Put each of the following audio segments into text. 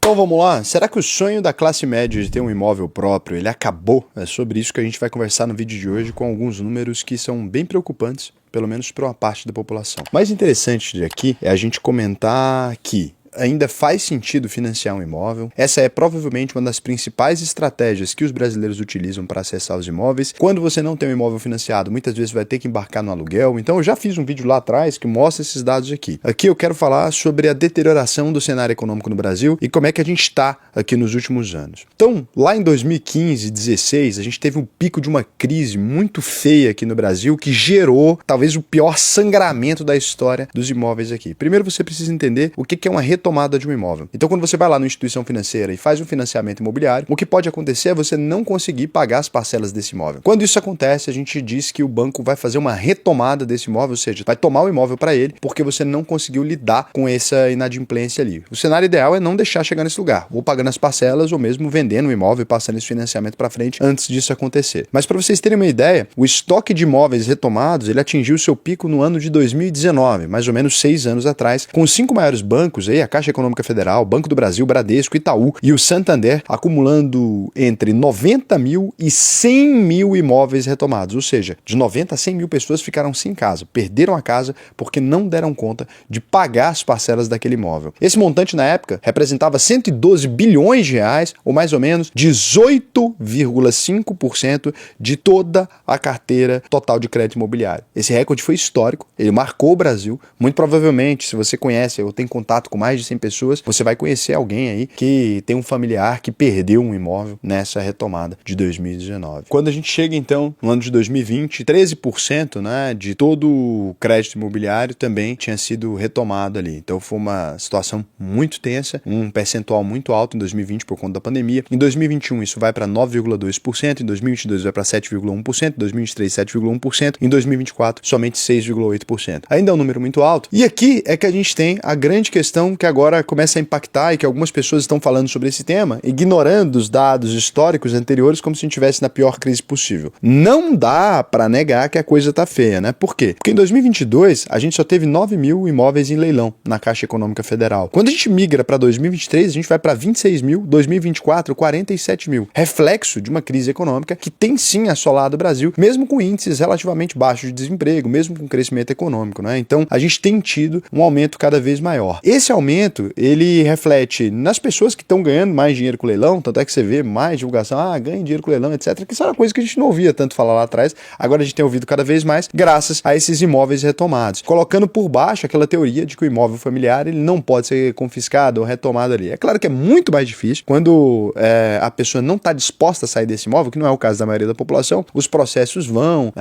Então vamos lá, será que o sonho da classe média de ter um imóvel próprio, ele acabou? É sobre isso que a gente vai conversar no vídeo de hoje com alguns números que são bem preocupantes, pelo menos para uma parte da população. O mais interessante de aqui é a gente comentar que ainda faz sentido financiar um imóvel. Essa é provavelmente uma das principais estratégias que os brasileiros utilizam para acessar os imóveis. Quando você não tem um imóvel financiado, muitas vezes vai ter que embarcar no aluguel. Então eu já fiz um vídeo lá atrás que mostra esses dados aqui. Aqui eu quero falar sobre a deterioração do cenário econômico no Brasil e como é que a gente está aqui nos últimos anos. Então, lá em 2015, 2016, a gente teve um pico de uma crise muito feia aqui no Brasil que gerou talvez o pior sangramento da história dos imóveis aqui. Primeiro você precisa entender o que é uma retomada de um imóvel. Então, quando você vai lá numa instituição financeira e faz um financiamento imobiliário, o que pode acontecer é você não conseguir pagar as parcelas desse imóvel. Quando isso acontece, a gente diz que o banco vai fazer uma retomada desse imóvel, ou seja, vai tomar o imóvel para ele porque você não conseguiu lidar com essa inadimplência ali. O cenário ideal é não deixar chegar nesse lugar, ou pagando as parcelas, ou mesmo vendendo o imóvel e passando esse financiamento para frente antes disso acontecer. Mas para vocês terem uma ideia, o estoque de imóveis retomados, ele atingiu seu pico no ano de 2019, mais ou menos 6 anos atrás, com os 5 maiores bancos aí, a Caixa Econômica Federal, Banco do Brasil, Bradesco, Itaú e o Santander acumulando entre 90 mil e 100 mil imóveis retomados, ou seja, de 90 a 100 mil pessoas ficaram sem casa, perderam a casa porque não deram conta de pagar as parcelas daquele imóvel. Esse montante na época representava 112 bilhões de reais, ou mais ou menos 18,5% de toda a carteira total de crédito imobiliário. Esse recorde foi histórico, ele marcou o Brasil, muito provavelmente, se você conhece ou tem contato com mais de 100 pessoas, você vai conhecer alguém aí que tem um familiar que perdeu um imóvel nessa retomada de 2019. Quando a gente chega então no ano de 2020, 13%, né, de todo o crédito imobiliário também tinha sido retomado ali. Então foi uma situação muito tensa, um percentual muito alto em 2020 por conta da pandemia. Em 2021 isso vai para 9,2%, em 2022 vai para 7,1%, em 2023 7,1%, em 2024 somente 6,8%. Ainda é um número muito alto. E aqui é que a gente tem a grande questão que agora começa a impactar e que algumas pessoas estão falando sobre esse tema, ignorando os dados históricos anteriores como se a gente estivesse na pior crise possível. Não dá para negar que a coisa tá feia, né? Por quê? Porque em 2022 a gente só teve 9 mil imóveis em leilão na Caixa Econômica Federal. Quando a gente migra para 2023, a gente vai para 26 mil, 2024, 47 mil. Reflexo de uma crise econômica que tem sim assolado o Brasil, mesmo com índices relativamente baixos de desemprego, mesmo com crescimento econômico, né? Então a gente tem tido um aumento cada vez maior. Esse aumento, ele reflete nas pessoas que estão ganhando mais dinheiro com o leilão, tanto é que você vê mais divulgação, ganha dinheiro com o leilão, etc, que isso era uma coisa que a gente não ouvia tanto falar lá atrás, agora a gente tem ouvido cada vez mais, graças a esses imóveis retomados, colocando por baixo aquela teoria de que o imóvel familiar ele não pode ser confiscado ou retomado ali. É claro que é muito mais difícil quando a pessoa não está disposta a sair desse imóvel, que não é o caso da maioria da população, os processos vão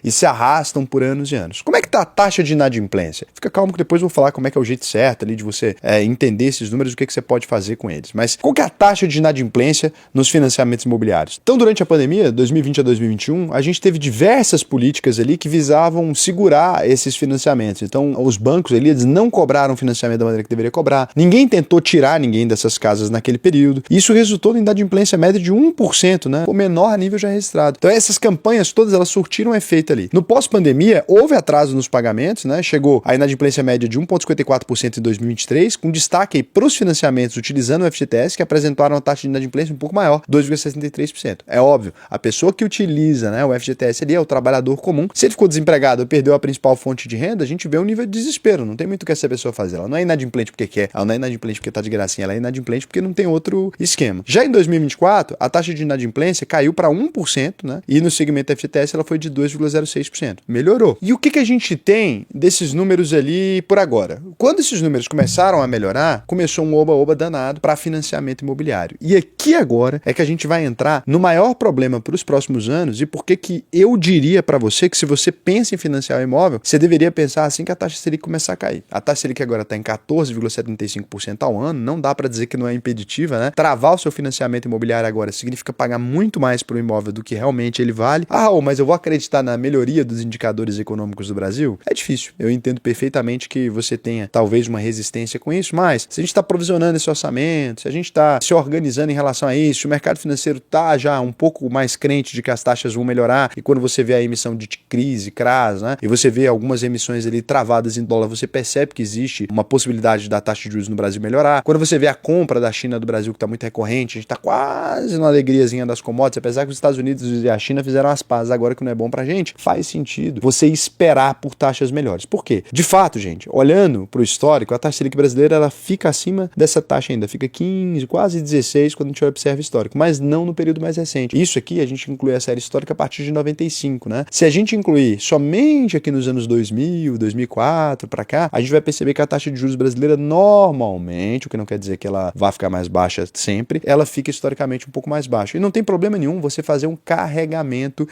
e se arrastam por anos e anos. Como é que está a taxa de inadimplência? Fica calmo que depois eu vou falar como é que é o jeito certo ali de você entender esses números, o que você pode fazer com eles. Mas qual que é a taxa de inadimplência nos financiamentos imobiliários? Então, durante a pandemia, 2020 a 2021, a gente teve diversas políticas ali que visavam segurar esses financiamentos. Então, os bancos ali, eles não cobraram financiamento da maneira que deveria cobrar. Ninguém tentou tirar ninguém dessas casas naquele período. Isso resultou em inadimplência média de 1%, né? O menor nível já registrado. Então, essas campanhas todas, elas surtiram efeito ali. No pós-pandemia, houve atraso nos pagamentos, né? Chegou a inadimplência média de 1,54% em 2023, com destaque para os financiamentos utilizando o FGTS, que apresentaram uma taxa de inadimplência um pouco maior, 2,63%. É óbvio, a pessoa que utiliza, né, o FGTS ali é o trabalhador comum. Se ele ficou desempregado ou perdeu a principal fonte de renda, a gente vê um nível de desespero. Não tem muito o que essa pessoa fazer. Ela não é inadimplente porque quer, ela não é inadimplente porque tá de gracinha, ela é inadimplente porque não tem outro esquema. Já em 2024, a taxa de inadimplência caiu para 1%, né? E no segmento FGTS ela foi de 2,06%. Melhorou. E o que a gente tem desses números ali por agora? Quando esses números começaram a melhorar, começou um oba-oba danado para financiamento imobiliário. E aqui agora é que a gente vai entrar no maior problema para os próximos anos e por que eu diria para você que se você pensa em financiar o imóvel, você deveria pensar assim que a taxa Selic começar a cair. A taxa Selic agora está em 14,75% ao ano, não dá para dizer que não é impeditiva, né? Travar o seu financiamento imobiliário agora significa pagar muito mais para o imóvel do que realmente ele vale. Mas eu vou acreditar na melhoria dos indicadores econômicos do Brasil? É difícil. Eu entendo perfeitamente que você tenha talvez uma resistência com com isso, mas se a gente está provisionando esse orçamento, se a gente está se organizando em relação a isso, se o mercado financeiro está já um pouco mais crente de que as taxas vão melhorar, e quando você vê a emissão de crise, CRAS, né, e você vê algumas emissões ali travadas em dólar, você percebe que existe uma possibilidade da taxa de juros no Brasil melhorar. Quando você vê a compra da China do Brasil, que está muito recorrente, a gente está quase numa alegriazinha das commodities, apesar que os Estados Unidos e a China fizeram as pazes agora, que não é bom pra gente, faz sentido você esperar por taxas melhores. Por quê? De fato, gente, olhando para o histórico, a taxa Selic brasileira ela fica acima dessa taxa ainda, fica 15, quase 16 quando a gente observa histórico, mas não no período mais recente. Isso aqui a gente inclui a série histórica a partir de 95, né? Se a gente incluir somente aqui nos anos 2000, 2004 para cá, a gente vai perceber que a taxa de juros brasileira normalmente, o que não quer dizer que ela vai ficar mais baixa sempre, ela fica historicamente um pouco mais baixa. E não tem problema nenhum você fazer um carregamento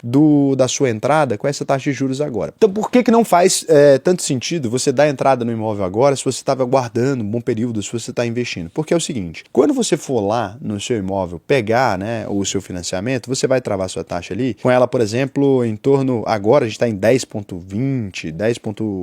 da sua entrada com essa taxa de juros agora. Então por que não faz tanto sentido você dar entrada no imóvel agora se você estava aguardando um bom período, se você está investindo? Porque é o seguinte, quando você for lá no seu imóvel pegar, né, o seu financiamento, você vai travar sua taxa ali com ela, por exemplo, em torno, agora a gente está em 10,20, 10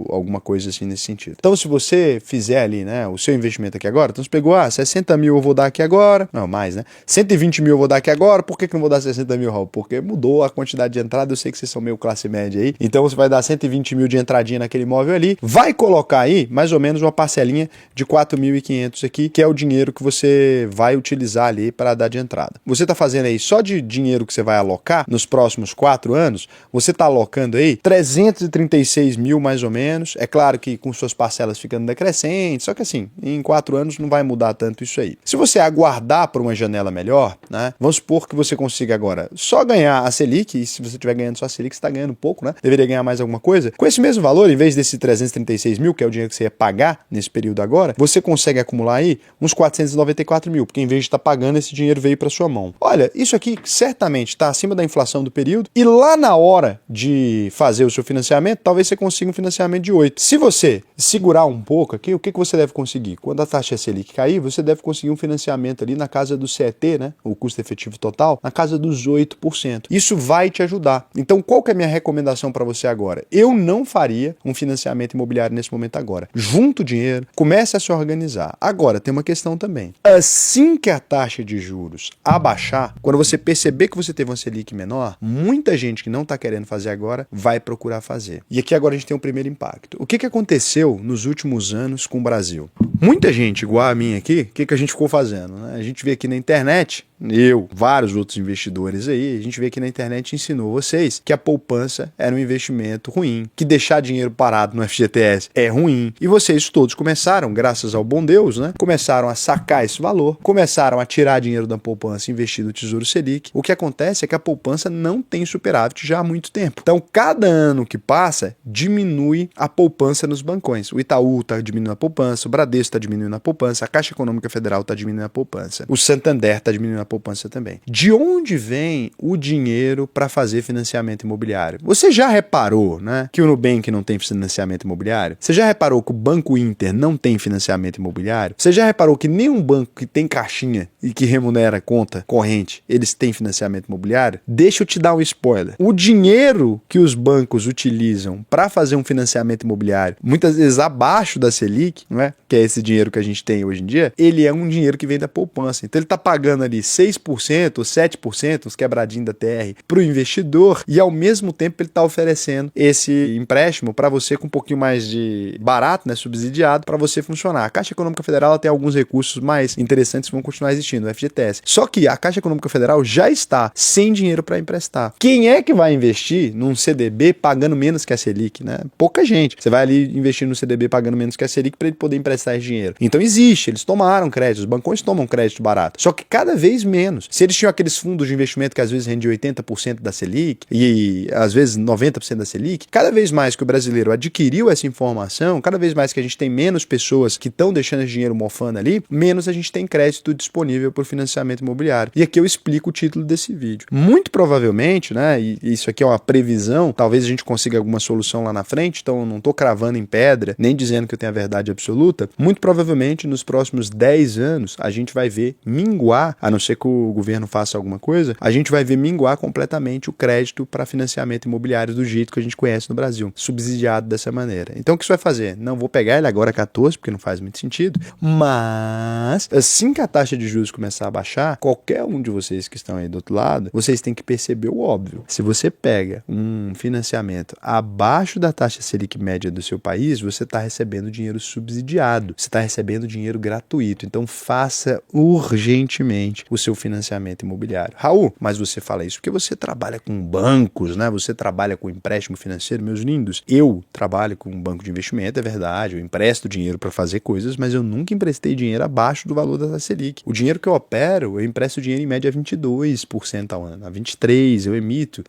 alguma coisa assim nesse sentido. Então se você fizer ali, né, o seu investimento aqui agora, então você pegou, 60 mil eu vou dar aqui agora, não, mais, né, 120 mil eu vou dar aqui agora, por que não vou dar 60 mil, Raul? Porque mudou a quantidade de entrada, eu sei que vocês são meio classe média aí, então você vai dar 120 mil de entradinha naquele imóvel ali, vai colocar aí mais ou menos uma parcelinha de 4.500 aqui, que é o dinheiro que você vai utilizar ali para dar de entrada. Você está fazendo aí só de dinheiro que você vai alocar nos próximos 4 anos, você está alocando aí 336 mil mais ou menos, é claro que com suas parcelas ficando decrescentes, só que assim, em 4 anos não vai mudar tanto isso aí. Se você aguardar por uma janela melhor, né, vamos supor que você consiga agora só ganhar a Selic, e se você estiver ganhando só a Selic, você está ganhando pouco, né, deveria ganhar mais alguma coisa, com esse mesmo valor, em vez desse 336 mil, que é o dinheiro que você ia pagar nesse período agora, você consegue acumular aí uns 494 mil, porque em vez de estar pagando, esse dinheiro veio para sua mão. Olha, isso aqui certamente está acima da inflação do período, e lá na hora de fazer o seu financiamento, talvez você consiga um financiamento de 8. Se você segurar um pouco aqui, o que você deve conseguir? Quando a taxa Selic cair, você deve conseguir um financiamento ali na casa do CET, né, o custo efetivo total, na casa dos 8%. Isso vai te ajudar. Então, qual que é a minha recomendação para você agora? Eu não faria um financiamento imobiliário nesse momento agora. Junta o dinheiro, comece a se organizar. Agora, tem uma questão também. Assim que a taxa de juros abaixar, quando você perceber que você teve uma Selic menor, muita gente que não está querendo fazer agora vai procurar fazer. E aqui agora a gente tem um primeiro impacto. O que aconteceu nos últimos anos com o Brasil? Muita gente, igual a mim aqui, o que a gente ficou fazendo, né? A gente vê aqui na internet, eu, vários outros investidores aí, a gente vê aqui na internet ensinou vocês que a poupança era um investimento ruim, que deixar dinheiro parado no FGTS é ruim, e vocês todos começaram, graças ao bom Deus, né, começaram a sacar esse valor, começaram a tirar dinheiro da poupança e investir no Tesouro Selic. O que acontece é que a poupança não tem superávit já há muito tempo. Então, cada ano que passa, diminui a poupança nos bancões. O Itaú está diminuindo a poupança, o Bradesco está diminuindo a poupança, a Caixa Econômica Federal está diminuindo a poupança, o Santander está diminuindo a poupança também. De onde vem o dinheiro para fazer financiamento imobiliário? Você já reparou, né, que o Nubank não tem financiamento imobiliário? Você já reparou que o Banco Inter não tem financiamento imobiliário? Você já reparou que nenhum banco que tem caixinha e que remunera conta corrente, eles têm financiamento imobiliário? Deixa eu te dar um spoiler. O dinheiro que os bancos utilizam para fazer um financiamento imobiliário, muitas vezes abaixo da Selic, não é? Que é esse dinheiro que a gente tem hoje em dia, ele é um dinheiro que vem da poupança. Então ele está pagando ali 6% ou 7%, uns quebradinhos da TR, para o investidor, e ao mesmo tempo ele está oferecendo esse empréstimo para você com um pouquinho mais de barato, né, subsidiado, para você funcionar. A Caixa Econômica Federal ela tem alguns recursos mais interessantes que vão continuar existindo, o FGTS. Só que a Caixa Econômica Federal já está sem dinheiro para emprestar. Quem é que vai investir num CDB pagando menos que a Selic, né? Pouca gente. Você vai ali investir no CDB pagando menos que a Selic para ele poder emprestar esse dinheiro. Então existe, eles tomaram crédito, os bancões tomam crédito barato. Só que cada vez menos. Se eles tinham aqueles fundos de investimento que às vezes rendiam 80% da Selic e às vezes 90% da Selic, cada vez mais que o brasileiro adquiriu essa informação, cada vez mais que a gente tem menos pessoas que estão deixando esse dinheiro mofando ali, menos a gente tem crédito disponível para o financiamento imobiliário. E aqui eu explico o título desse vídeo. Muito provavelmente, né, e isso aqui é uma previsão, talvez a gente consiga alguma solução lá na frente, então eu não estou cravando em pedra, nem dizendo que eu tenho a verdade absoluta, muito provavelmente nos próximos 10 anos a gente vai ver minguar, a não ser ser que o governo faça alguma coisa, a gente vai ver minguar completamente o crédito para financiamento imobiliário do jeito que a gente conhece no Brasil, subsidiado dessa maneira. Então o que você vai fazer? Não vou pegar ele agora 14, porque não faz muito sentido, mas assim que a taxa de juros começar a baixar, qualquer um de vocês que estão aí do outro lado, vocês têm que perceber o óbvio. Se você pega um financiamento abaixo da taxa Selic média do seu país, você está recebendo dinheiro subsidiado, você está recebendo dinheiro gratuito. Então faça urgentemente o seu financiamento imobiliário. Raul, mas você fala isso porque você trabalha com bancos, né? Você trabalha com empréstimo financeiro, meus lindos. Eu trabalho com um banco de investimento, é verdade, eu empresto dinheiro para fazer coisas, mas eu nunca emprestei dinheiro abaixo do valor da taxa Selic. O dinheiro que eu opero, eu empresto dinheiro em média a 22% ao ano, a 23% eu emito,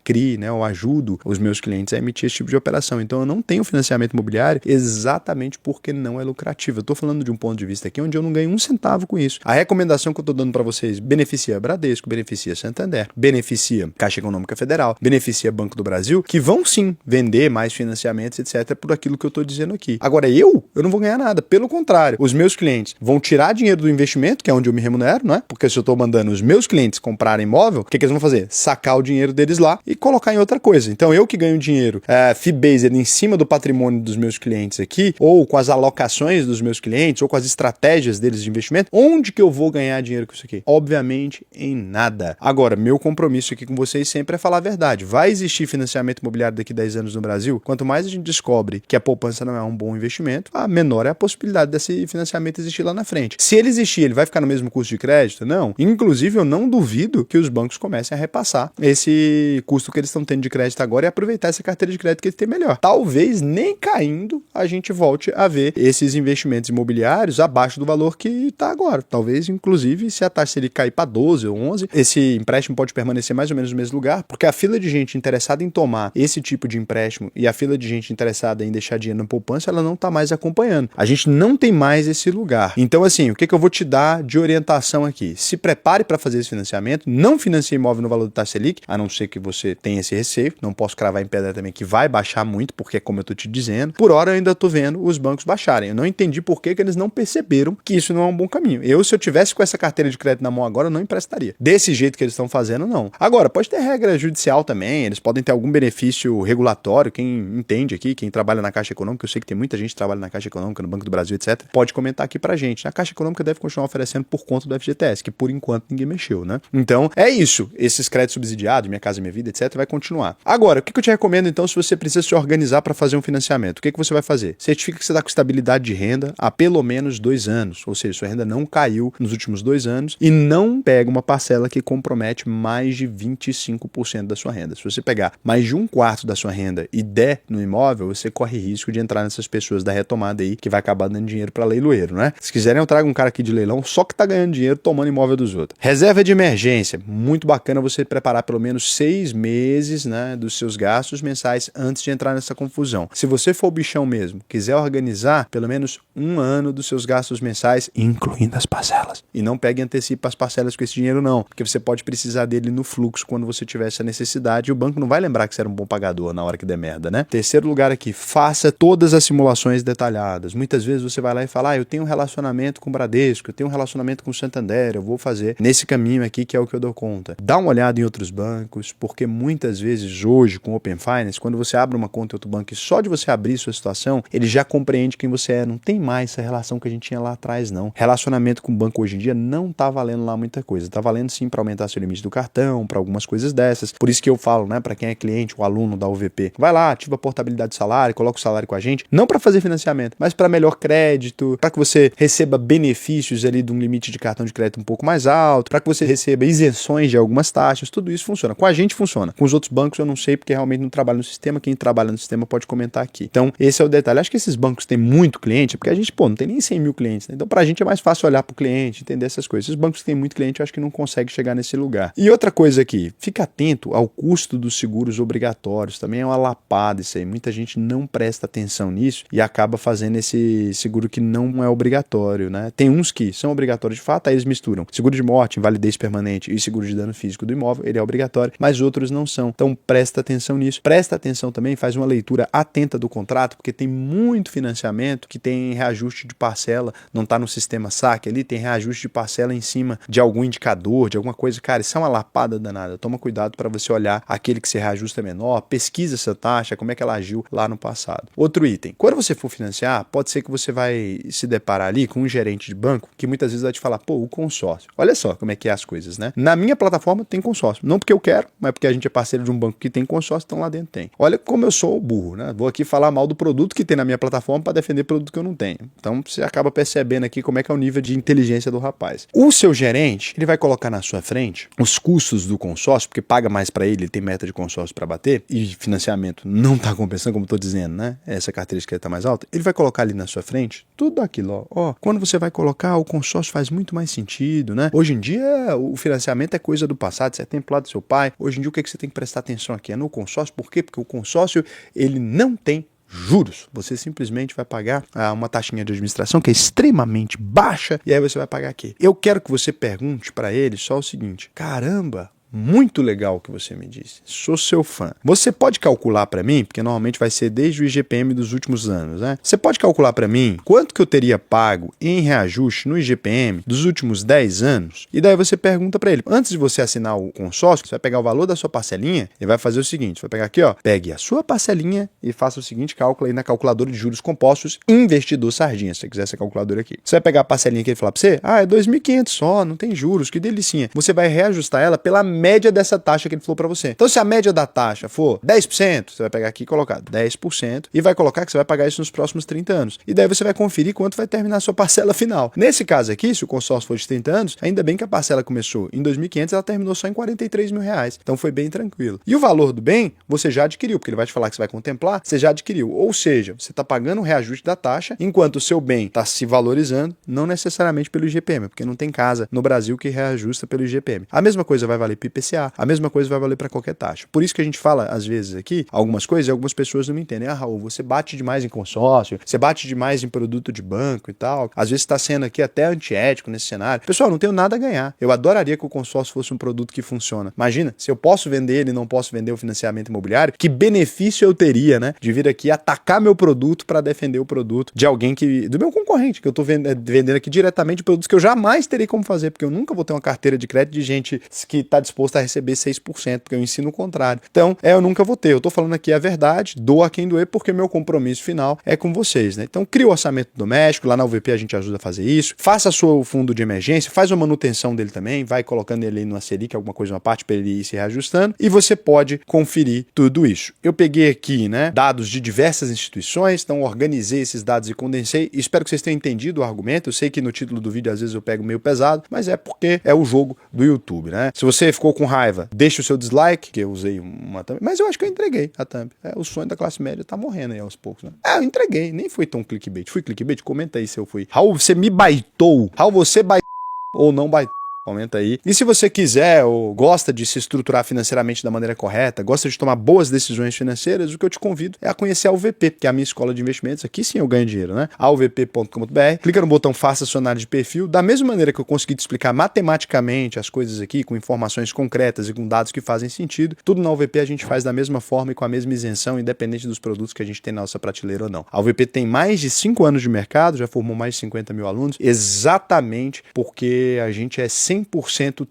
CRI, né? Eu ajudo os meus clientes a emitir esse tipo de operação. Então eu não tenho financiamento imobiliário exatamente porque não é lucrativo. Eu estou falando de um ponto de vista aqui onde eu não ganho um centavo com isso. A recomendação que eu estou dando para vocês beneficia Bradesco, beneficia Santander, beneficia Caixa Econômica Federal, beneficia Banco do Brasil, que vão sim vender mais financiamentos, etc., por aquilo que eu estou dizendo aqui. Agora eu não vou ganhar nada. Pelo contrário, os meus clientes vão tirar dinheiro do investimento, que é onde eu me remunero, não é? Porque se eu estou mandando os meus clientes comprarem imóvel, o que eles vão fazer? Sacar o dinheiro deles lá e colocar em outra coisa. Então eu que ganho dinheiro fee-based em cima do patrimônio dos meus clientes aqui, ou com as alocações dos meus clientes, ou com as estratégias deles de investimento, onde que eu vou ganhar dinheiro com isso aqui? Obviamente em nada. Agora, meu compromisso aqui com vocês sempre é falar a verdade. Vai existir financiamento imobiliário daqui a 10 anos no Brasil? Quanto mais a gente descobre que a poupança não é um bom investimento, a menor é a possibilidade desse financiamento existir lá na frente. Se ele existir, ele vai ficar no mesmo custo de crédito? Não. Inclusive, eu não duvido que os bancos comecem a repassar esse custo que eles estão tendo de crédito agora e aproveitar essa carteira de crédito que eles têm melhor. Talvez nem caindo a gente volte a ver esses investimentos imobiliários abaixo do valor que está agora. Talvez, inclusive, se a taxa Selic cair para 12 ou 11, esse empréstimo pode permanecer mais ou menos no mesmo lugar, porque a fila de gente interessada em tomar esse tipo de empréstimo e a fila de gente interessada em deixar dinheiro na poupança, ela não está mais acompanhando. A gente não tem mais esse lugar. Então, assim, o que eu vou te dar de orientação aqui? Se prepare para fazer esse financiamento, não financie imóvel no valor da taxa Selic, a não ser que você tenha esse receio, não posso cravar em pedra também que vai baixar muito, porque como eu estou te dizendo, por hora eu ainda estou vendo os bancos baixarem. Eu não entendi por que eles não perceberam que isso não é um bom caminho. Se eu tivesse com essa carteira de crédito na mão agora, eu não emprestaria. Desse jeito que eles estão fazendo, não. Agora, pode ter regra judicial também, eles podem ter algum benefício regulatório, quem entende aqui, quem trabalha na Caixa Econômica, eu sei que tem muita gente que trabalha na Caixa Econômica, no Banco do Brasil, etc., pode comentar aqui pra gente. A Caixa Econômica deve continuar oferecendo por conta do FGTS, que por enquanto ninguém mexeu, né? Então, é isso. Esses créditos subsidiados, Minha Casa Minha Vida, etc., vai continuar. Agora, o que eu te recomendo, então, se você precisa se organizar para fazer um financiamento? O que você vai fazer? Certifica que você está com estabilidade de renda há pelo menos 2 anos, ou seja, sua renda não caiu nos últimos 2 anos e não pega uma parcela que compromete mais de 25% da sua renda. Se você pegar mais de 1/4 da sua renda e der no imóvel, você corre risco de entrar nessas pessoas da retomada aí, que vai acabar dando dinheiro para leiloeiro, né? Se quiserem, eu trago um cara aqui de leilão só que tá ganhando dinheiro tomando imóvel dos outros. Reserva de emergência. Muito bacana você preparar pelo menos 6 meses, né, dos seus gastos mensais antes de entrar nessa confusão. Se você for o bichão mesmo, quiser organizar pelo menos 1 ano dos seus gastos mensais, incluindo as parcelas. E não pegue e antecipe as parcelas com esse dinheiro não, porque você pode precisar dele no fluxo quando você tiver essa necessidade e o banco não vai lembrar que você era um bom pagador na hora que der merda, né? Terceiro lugar aqui, faça todas as simulações detalhadas. Muitas vezes você vai lá e fala, eu tenho um relacionamento com o Bradesco, eu tenho um relacionamento com o Santander, eu vou fazer nesse caminho aqui que é o que eu dou conta. Dá uma olhada em outros bancos, porque muitas vezes hoje com o Open Finance, quando você abre uma conta em outro banco e só de você abrir sua situação, ele já compreende quem você é. Não tem mais essa relação que a gente tinha lá atrás, não. Relacionamento com o banco hoje em dia não tá valendo lá muita coisa. Tá valendo sim para aumentar seu limite do cartão, para algumas coisas dessas. Por isso que eu falo, né, para quem é cliente, o aluno da UVP, vai lá, ativa a portabilidade do salário, coloca o salário com a gente, não para fazer financiamento, mas para melhor crédito, para que você receba benefícios ali de um limite de cartão de crédito um pouco mais alto, para que você receba isenções de algumas taxas, tudo isso funciona. Com a gente funciona. Com os outros bancos eu não sei porque realmente não trabalho no sistema, quem trabalha no sistema pode comentar aqui. Então, esse é o detalhe. Acho que esses bancos têm muito cliente, porque a gente, não tem nem 100 mil clientes, né? Então, pra gente é mais fácil olhar pro cliente, entender essas coisas. Esses bancos que têm muito cliente, eu acho que não conseguem chegar nesse lugar. E outra coisa aqui, fica atento ao custo dos seguros obrigatórios. Também é uma lapada isso aí. Muita gente não presta atenção nisso e acaba fazendo esse seguro que não é obrigatório, né? Tem uns que são obrigatórios de fato, aí eles misturam seguro de morte, invalidez permanente e seguro de dano físico do imóvel, ele é obrigatório, mas outros não são. Então presta atenção nisso. Presta atenção também, faz uma leitura atenta do contrato, porque tem muito financiamento que tem reajuste de parcela, não está no sistema saque ali, tem reajuste de parcela em cima cima de algum indicador, de alguma coisa, cara, isso é uma lapada danada. Toma cuidado para você olhar aquele que se reajusta menor, pesquisa essa taxa, como é que ela agiu lá no passado. Outro item, quando você for financiar, pode ser que você vai se deparar ali com um gerente de banco que muitas vezes vai te falar, pô, o consórcio. Olha só como é que é as coisas, né? Na minha plataforma tem consórcio. Não porque eu quero, mas porque a gente é parceiro de um banco que tem consórcio, então lá dentro tem. Olha como eu sou burro, né? Vou aqui falar mal do produto que tem na minha plataforma para defender produto que eu não tenho. Então você acaba percebendo aqui como é que é o nível de inteligência do rapaz. O seu gerente, ele vai colocar na sua frente os custos do consórcio, porque paga mais para ele tem meta de consórcio para bater, e financiamento não está compensando, como eu estou dizendo, né? Essa característica está mais alta. Ele vai colocar ali na sua frente tudo aquilo, ó. Quando você vai colocar, o consórcio faz muito mais sentido, né? Hoje em dia, o financiamento é coisa do passado, você é tempo lá do seu pai. Hoje em dia, o que você tem que prestar atenção aqui? É no consórcio. Por quê? Porque o consórcio, ele não tem juros. Você simplesmente vai pagar uma taxinha de administração que é extremamente baixa e aí você vai pagar aqui. Eu quero que você pergunte para ele só o seguinte: caramba, muito legal o que você me disse. Sou seu fã. Você pode calcular para mim, porque normalmente vai ser desde o IGPM dos últimos anos, né? Você pode calcular para mim quanto que eu teria pago em reajuste no IGPM dos últimos 10 anos? E daí você pergunta para ele, antes de você assinar o consórcio, você vai pegar o valor da sua parcelinha e vai fazer o seguinte, vai pegar aqui, ó, pegue a sua parcelinha e faça o seguinte cálculo aí na calculadora de juros compostos investidor sardinha, se você quiser essa calculadora aqui. Você vai pegar a parcelinha que ele falar para você, é 2.500 só, não tem juros, que delicinha. Você vai reajustar ela pela média dessa taxa que ele falou para você. Então, se a média da taxa for 10%, você vai pegar aqui e colocar 10% e vai colocar que você vai pagar isso nos próximos 30 anos. E daí você vai conferir quanto vai terminar a sua parcela final. Nesse caso aqui, se o consórcio for de 30 anos, ainda bem que a parcela começou em 2.500, ela terminou só em R$43 mil. Então, foi bem tranquilo. E o valor do bem, você já adquiriu, porque ele vai te falar que você vai contemplar, você já adquiriu. Ou seja, você está pagando o reajuste da taxa, enquanto o seu bem está se valorizando, não necessariamente pelo IGPM, porque não tem casa no Brasil que reajusta pelo IGPM. A mesma coisa vai valer para o IPCA, a mesma coisa vai valer para qualquer taxa. Por isso que a gente fala, às vezes, aqui, algumas coisas e algumas pessoas não me entendem. Raul, você bate demais em consórcio, você bate demais em produto de banco e tal. Às vezes está sendo aqui até antiético nesse cenário. Pessoal, não tenho nada a ganhar. Eu adoraria que o consórcio fosse um produto que funciona. Imagina, se eu posso vender ele e não posso vender o financiamento imobiliário, que benefício eu teria, né? De vir aqui atacar meu produto para defender o produto de alguém do meu concorrente, que eu estou vendendo aqui diretamente produtos que eu jamais terei como fazer, porque eu nunca vou ter uma carteira de crédito de gente que está disposta a receber 6%, porque eu ensino o contrário. Então, eu nunca vou ter. Eu tô falando aqui a verdade, doa quem doer, porque meu compromisso final é com vocês, né? Então, cria o orçamento doméstico, lá na UVP a gente ajuda a fazer isso, faça seu fundo de emergência, faz a manutenção dele também, vai colocando ele aí numa Selic, alguma coisa, uma parte para ele ir se reajustando, e você pode conferir tudo isso. Eu peguei aqui, né, dados de diversas instituições, então organizei esses dados e condensei, espero que vocês tenham entendido o argumento. Eu sei que no título do vídeo às vezes eu pego meio pesado, mas é porque é o jogo do YouTube, né? Se você ficou com raiva, deixa o seu dislike, que eu usei uma thumb, mas eu acho que eu entreguei a thumb. O sonho da classe média tá morrendo aí aos poucos, né? Eu entreguei, nem foi tão clickbait. Fui clickbait? Comenta aí se eu fui. Raul, você me baitou. Raul, você baitou ou não baitou? Comenta aí. E se você quiser ou gosta de se estruturar financeiramente da maneira correta, gosta de tomar boas decisões financeiras, o que eu te convido é a conhecer a UVP, que é a minha escola de investimentos. Aqui sim eu ganho dinheiro, né? auvp.com.br. Clica no botão Faça sua análise de perfil. Da mesma maneira que eu consegui te explicar matematicamente as coisas aqui, com informações concretas e com dados que fazem sentido, tudo na UVP a gente faz da mesma forma e com a mesma isenção, independente dos produtos que a gente tem na nossa prateleira ou não. A UVP tem mais de 5 anos de mercado, já formou mais de 50 mil alunos, exatamente porque a gente é 100%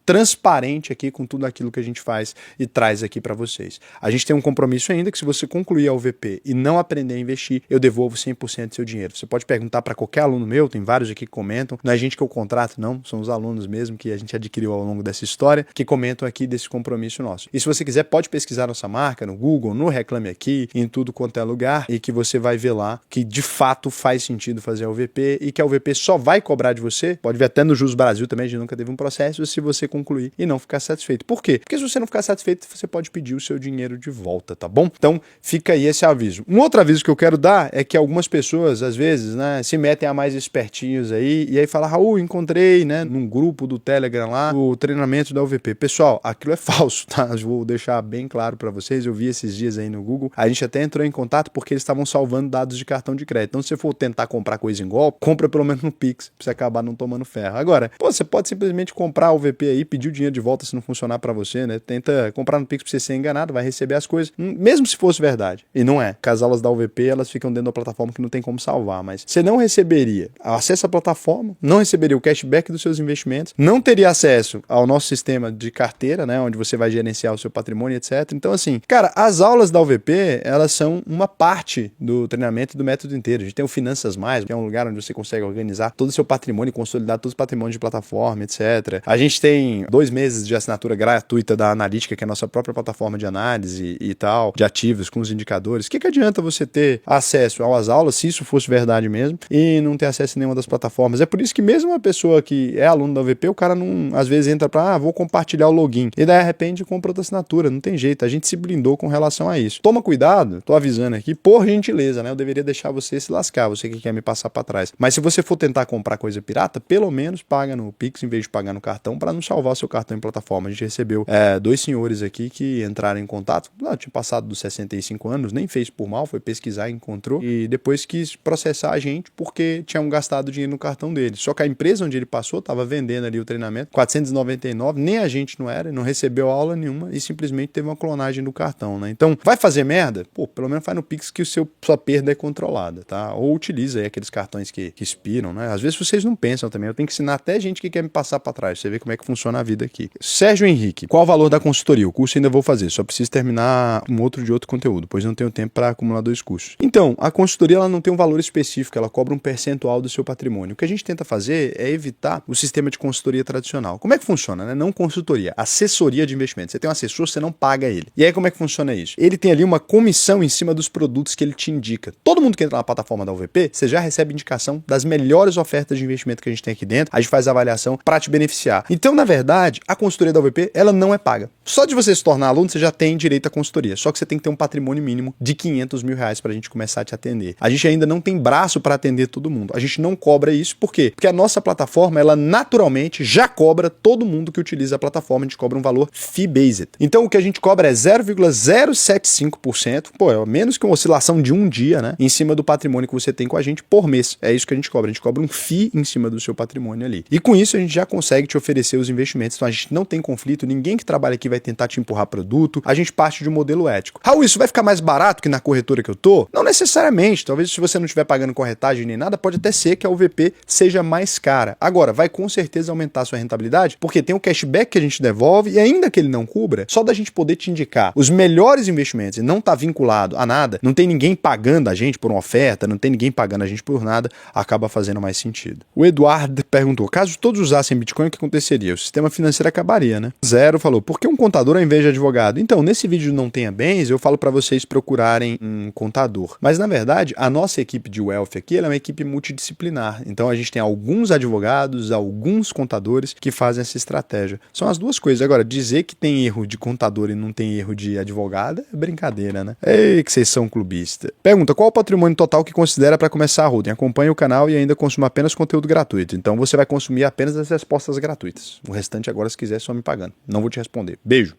transparente aqui com tudo aquilo que a gente faz e traz aqui para vocês. A gente tem um compromisso ainda que se você concluir a UVP e não aprender a investir, eu devolvo 100% do seu dinheiro. Você pode perguntar para qualquer aluno meu, tem vários aqui que comentam, não é gente que eu contrato não, são os alunos mesmo que a gente adquiriu ao longo dessa história, que comentam aqui desse compromisso nosso. E se você quiser, pode pesquisar nossa marca no Google, no Reclame Aqui, em tudo quanto é lugar, e que você vai ver lá que de fato faz sentido fazer a UVP e que a UVP só vai cobrar de você, pode ver até no Juros Brasil também, a gente nunca teve um processo, se você concluir e não ficar satisfeito. Por quê? Porque se você não ficar satisfeito, você pode pedir o seu dinheiro de volta, tá bom? Então, fica aí esse aviso. Um outro aviso que eu quero dar é que algumas pessoas, às vezes, né, se metem a mais espertinhos aí e aí falam, Raul, encontrei, né, num grupo do Telegram lá, o treinamento da UVP. Pessoal, aquilo é falso, tá? Eu vou deixar bem claro para vocês, eu vi esses dias aí no Google, a gente até entrou em contato porque eles estavam salvando dados de cartão de crédito. Então, se você for tentar comprar coisa em golpe, compra pelo menos no Pix, pra você acabar não tomando ferro. Agora, pô, você pode simplesmente comprar o VP aí, pedir o dinheiro de volta se não funcionar para você, né? Tenta comprar no Pix pra você ser enganado, vai receber as coisas, mesmo se fosse verdade. E não é. Porque as aulas da UVP, elas ficam dentro da plataforma que não tem como salvar, mas você não receberia acesso à plataforma, não receberia o cashback dos seus investimentos, não teria acesso ao nosso sistema de carteira, né? Onde você vai gerenciar o seu patrimônio, etc. Então, assim, cara, as aulas da UVP, elas são uma parte do treinamento e do método inteiro. A gente tem o Finanças Mais, que é um lugar onde você consegue organizar todo o seu patrimônio e consolidar todos os patrimônios de plataforma, etc. A gente tem 2 meses de assinatura gratuita da Analítica, que é a nossa própria plataforma de análise e tal, de ativos com os indicadores. O que adianta você ter acesso às aulas, se isso fosse verdade mesmo, e não ter acesso a nenhuma das plataformas? É por isso que mesmo uma pessoa que é aluno da UVP, o cara não, às vezes entra pra, vou compartilhar o login. E daí, de repente, compra outra assinatura. Não tem jeito. A gente se blindou com relação a isso. Toma cuidado, tô avisando aqui, por gentileza, né? Eu deveria deixar você se lascar, você que quer me passar pra trás. Mas se você for tentar comprar coisa pirata, pelo menos paga no Pix em vez de pagar no cartão, pra não salvar o seu cartão em plataforma. A gente recebeu 2 senhores aqui que entraram em contato, tinha passado dos 65 anos, nem fez por mal, foi pesquisar e encontrou, e depois quis processar a gente porque tinham gastado dinheiro no cartão dele. Só que a empresa onde ele passou estava vendendo ali o treinamento, 499, nem a gente não era, não recebeu aula nenhuma e simplesmente teve uma clonagem do cartão, né? Então, vai fazer merda? Pô, pelo menos faz no Pix que sua perda é controlada, tá? Ou utiliza aí aqueles cartões que expiram, né? Às vezes vocês não pensam também, eu tenho que ensinar até gente que quer me passar para trás, você vê como é que funciona a vida aqui. Sérgio Henrique, qual o valor da consultoria? O curso ainda vou fazer, só preciso terminar de outro conteúdo, pois não tenho tempo para acumular 2 cursos. Então, a consultoria ela não tem um valor específico, ela cobra um percentual do seu patrimônio. O que a gente tenta fazer é evitar o sistema de consultoria tradicional. Como é que funciona, né? Não consultoria, assessoria de investimento. Você tem um assessor, você não paga ele. E aí como é que funciona isso? Ele tem ali uma comissão em cima dos produtos que ele te indica. Todo mundo que entra na plataforma da UVP, você já recebe indicação das melhores ofertas de investimento que a gente tem aqui dentro. A gente faz a avaliação para te beneficiar. Então, na verdade, a consultoria da UVP, ela não é paga. Só de você se tornar aluno, você já tem direito à consultoria. Só que você tem que ter um patrimônio mínimo de 500 mil reais para a gente começar a te atender. A gente ainda não tem braço para atender todo mundo. A gente não cobra isso, por quê? Porque a nossa plataforma, ela naturalmente já cobra todo mundo que utiliza a plataforma, a gente cobra um valor fee-based. Então o que a gente cobra é 0,075%, pô, é menos que uma oscilação de um dia, né? Em cima do patrimônio que você tem com a gente por mês. É isso que a gente cobra um fee em cima do seu patrimônio ali. E com isso a gente já consegue te oferecer os investimentos, então a gente não tem conflito, ninguém que trabalha aqui vai tentar te empurrar produto, a gente parte de um modelo ético. Raul, isso vai ficar mais barato que na corretora que eu tô? Não necessariamente, talvez se você não estiver pagando corretagem nem nada, pode até ser que a UVP seja mais cara. Agora, vai com certeza aumentar a sua rentabilidade, porque tem o cashback que a gente devolve e ainda que ele não cubra, só da gente poder te indicar os melhores investimentos e não tá vinculado a nada, não tem ninguém pagando a gente por uma oferta, não tem ninguém pagando a gente por nada, acaba fazendo mais sentido. O Eduardo perguntou, caso todos usassem Bitcoin, o que aconteceria? O sistema financeiro acabaria, né? Zero falou, por que um contador ao invés de advogado? Então, nesse vídeo Não Tenha Bens, eu falo para vocês procurarem um contador. Mas, na verdade, a nossa equipe de Wealth aqui, ela é uma equipe multidisciplinar. Então, a gente tem alguns advogados, alguns contadores que fazem essa estratégia. São as duas coisas. Agora, dizer que tem erro de contador e não tem erro de advogado é brincadeira, né? Ei, que vocês são clubistas. Pergunta, qual o patrimônio total que considera para começar a holding? Acompanhe o canal e ainda consuma apenas conteúdo gratuito. Então, você vai consumir apenas as respostas gratuitas. O restante agora, se quiser, só me pagando. Não vou te responder. Beijo.